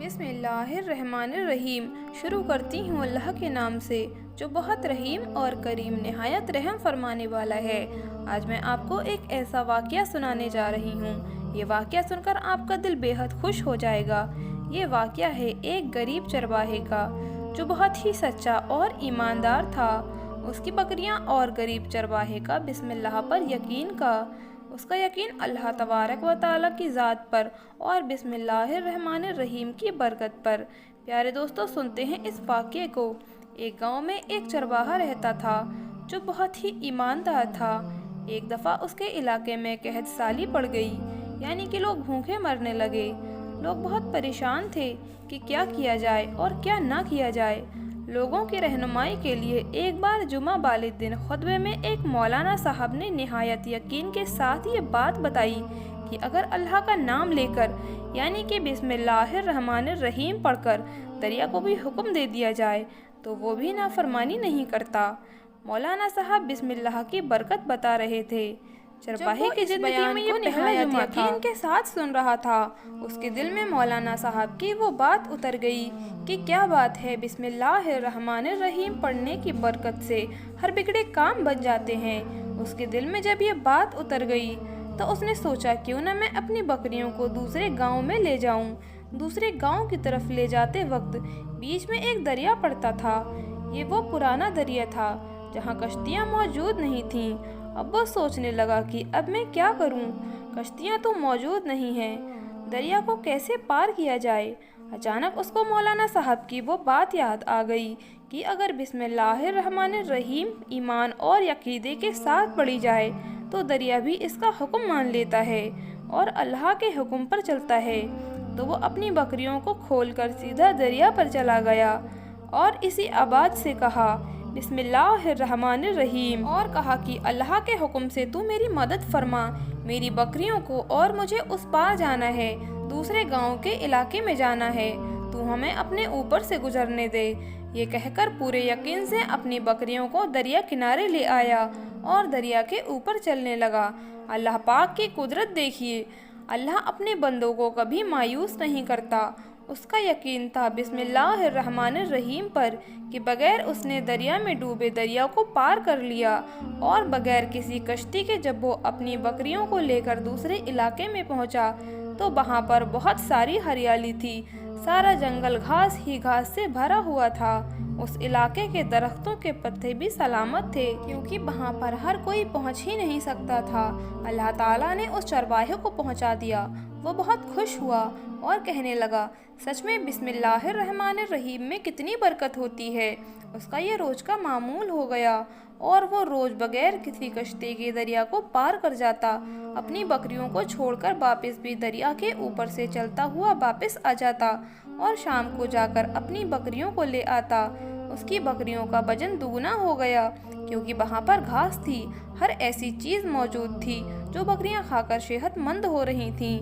بسم اللہ الرحمن الرحیم۔ شروع کرتی ہوں اللہ کے نام سے جو بہت رحیم اور کریم نہایت رحم فرمانے والا ہے۔ آج میں آپ کو ایک ایسا واقعہ سنانے جا رہی ہوں۔ یہ واقعہ سن کر آپ کا دل بے حد خوش ہو جائے گا۔ یہ واقعہ ہے ایک غریب چرواہے کا جو بہت ہی سچا اور ایماندار تھا۔ اس کی بکریاں اور غریب چرواہے کا بسم اللہ پر یقین کا۔ اس کا یقین اللہ تبارک و تعالیٰ کی ذات پر اور بسم اللہ الرحمن الرحیم کی برکت پر۔ پیارے دوستو، سنتے ہیں اس واقعے کو۔ ایک گاؤں میں ایک چرواہا رہتا تھا جو بہت ہی ایماندار تھا۔ ایک دفعہ اس کے علاقے میں قحط سالی پڑ گئی، یعنی کہ لوگ بھوکے مرنے لگے۔ لوگ بہت پریشان تھے کہ کیا کیا جائے اور کیا نہ کیا جائے۔ لوگوں کی رہنمائی کے لیے ایک بار جمعہ والے دن خطبے میں ایک مولانا صاحب نے نہایت یقین کے ساتھ یہ بات بتائی کہ اگر اللہ کا نام لے کر یعنی کہ بسم اللہ الرحمن الرحیم پڑھ کر دریا کو بھی حکم دے دیا جائے تو وہ بھی نافرمانی نہیں کرتا۔ مولانا صاحب بسم اللہ کی برکت بتا رہے تھے۔ چرواہے کی زندگی میں یہ پہلا جمعہ تھا۔ یقین کے ساتھ سن رہا تھا۔ اس کے دل میں مولانا صاحب کی وہ بات اتر گئی کہ کیا بات ہے، بسم اللہ الرحمن الرحیم پڑھنے کی برکت سے ہر بگڑے کام بن جاتے ہیں۔ اس کے دل میں جب یہ بات اتر گئی تو اس نے سوچا کیوں نہ میں اپنی بکریوں کو دوسرے گاؤں میں لے جاؤں۔ دوسرے گاؤں کی طرف لے جاتے وقت بیچ میں ایک دریا پڑتا تھا۔ یہ وہ پرانا دریا تھا جہاں کشتیاں موجود نہیں تھیں۔ اب وہ سوچنے لگا کہ اب میں کیا کروں، کشتیاں تو موجود نہیں ہیں، دریا کو کیسے پار کیا جائے۔ اچانک اس کو مولانا صاحب کی وہ بات یاد آ گئی کہ اگر بسم اللہ الرحمن الرحیم ایمان اور عقیدے کے ساتھ پڑھی جائے تو دریا بھی اس کا حکم مان لیتا ہے اور اللہ کے حکم پر چلتا ہے۔ تو وہ اپنی بکریوں کو کھول کر سیدھا دریا پر چلا گیا اور اسی آواز سے کہا بسم اللہ الرحمن الرحیم، اور کہا کہ اللہ کے حکم سے تو میری مدد فرما، میری بکریوں کو اور مجھے اس پار جانا ہے، دوسرے گاؤں کے علاقے میں جانا ہے، تو ہمیں اپنے اوپر سے گزرنے دے۔ یہ کہہ کر پورے یقین سے اپنی بکریوں کو دریا کنارے لے آیا اور دریا کے اوپر چلنے لگا۔ اللہ پاک کی قدرت دیکھیے، اللہ اپنے بندوں کو کبھی مایوس نہیں کرتا۔ اس کا یقین تھا بسم اللہ الرحمن الرحیم پر کہ بغیر اس نے دریا میں ڈوبے دریا کو پار کر لیا، اور بغیر کسی کشتی کے جب وہ اپنی بکریوں کو لے کر دوسرے علاقے میں پہنچا تو وہاں پر بہت ساری ہریالی تھی، سارا جنگل گھاس ہی گھاس سے بھرا ہوا تھا۔ اس علاقے کے درختوں کے پتے بھی سلامت تھے کیونکہ وہاں پر ہر کوئی پہنچ ہی نہیں سکتا تھا۔ اللہ تعالیٰ نے اس چرواہے کو پہنچا دیا۔ وہ بہت خوش ہوا اور کہنے لگا سچ میں بسم اللہ الرحمن الرحیم میں کتنی برکت ہوتی ہے۔ اس کا یہ روز کا معمول ہو گیا اور وہ روز بغیر کسی کشتی کے دریا کو پار کر جاتا، اپنی بکریوں کو چھوڑ کر واپس بھی دریا کے اوپر سے چلتا ہوا واپس آ جاتا اور شام کو جا کر اپنی بکریوں کو لے آتا۔ اس کی بکریوں کا وزن دگنا ہو گیا کیونکہ وہاں پر گھاس تھی، ہر ایسی چیز موجود تھی جو بکریاں کھا کر صحت مند ہو رہی تھیں۔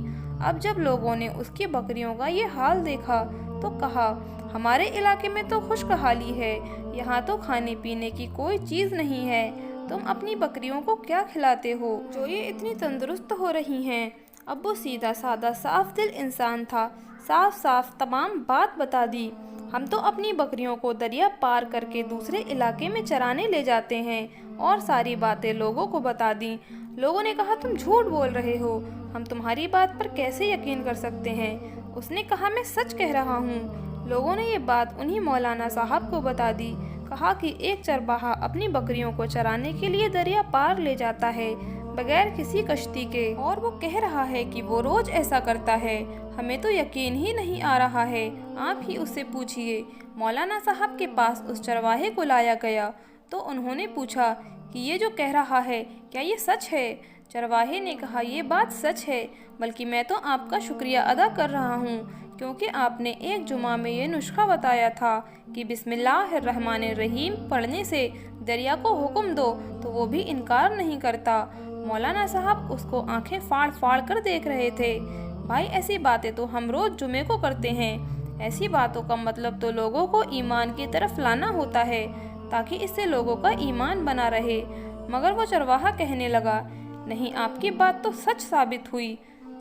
اب جب لوگوں نے اس کی بکریوں کا یہ حال دیکھا تو کہا ہمارے علاقے میں تو خشک حالی ہے، یہاں تو کھانے پینے کی کوئی چیز نہیں ہے، تم اپنی بکریوں کو کیا کھلاتے ہو جو یہ اتنی تندرست ہو رہی ہیں۔ اب وہ سیدھا سادہ صاف دل انسان تھا، صاف صاف تمام بات بتا دی۔ ہم تو اپنی بکریوں کو دریا پار کر کے دوسرے علاقے میں چرانے لے جاتے ہیں، اور ساری باتیں لوگوں کو بتا دیں۔ لوگوں نے کہا تم جھوٹ بول رہے ہو، ہم تمہاری بات پر کیسے یقین کر سکتے ہیں۔ اس نے کہا میں سچ کہہ رہا ہوں۔ لوگوں نے یہ بات انہی مولانا صاحب کو بتا دی۔ کہا کہ ایک چرواہا اپنی بکریوں کو چرانے کے لیے دریا پار لے جاتا ہے بغیر کسی کشتی کے، اور وہ کہہ رہا ہے کہ وہ روز ایسا کرتا ہے، ہمیں تو یقین ہی نہیں آ رہا ہے، آپ ہی اس سے پوچھئے۔ مولانا صاحب کے پاس اس چرواہے کو لایا گیا تو انہوں نے پوچھا کہ یہ جو کہہ رہا ہے کیا یہ سچ ہے؟ چرواہے نے کہا یہ بات سچ ہے، بلکہ میں تو آپ کا شکریہ ادا کر رہا ہوں کیونکہ آپ نے ایک جمعہ میں یہ نسخہ بتایا تھا کہ بسم اللہ الرحمن الرحیم پڑھنے سے دریا کو حکم دو تو وہ بھی انکار نہیں کرتا۔ مولانا صاحب اس کو آنکھیں پھاڑ پھاڑ کر دیکھ رہے تھے۔ بھائی ایسی باتیں تو ہم روز جمعے کو کرتے ہیں، ایسی باتوں کا مطلب تو لوگوں کو ایمان کی طرف لانا ہوتا ہے تاکہ اس سے لوگوں کا ایمان بنا رہے۔ مگر وہ چرواہا کہنے لگا نہیں، آپ کی بات تو سچ ثابت ہوئی،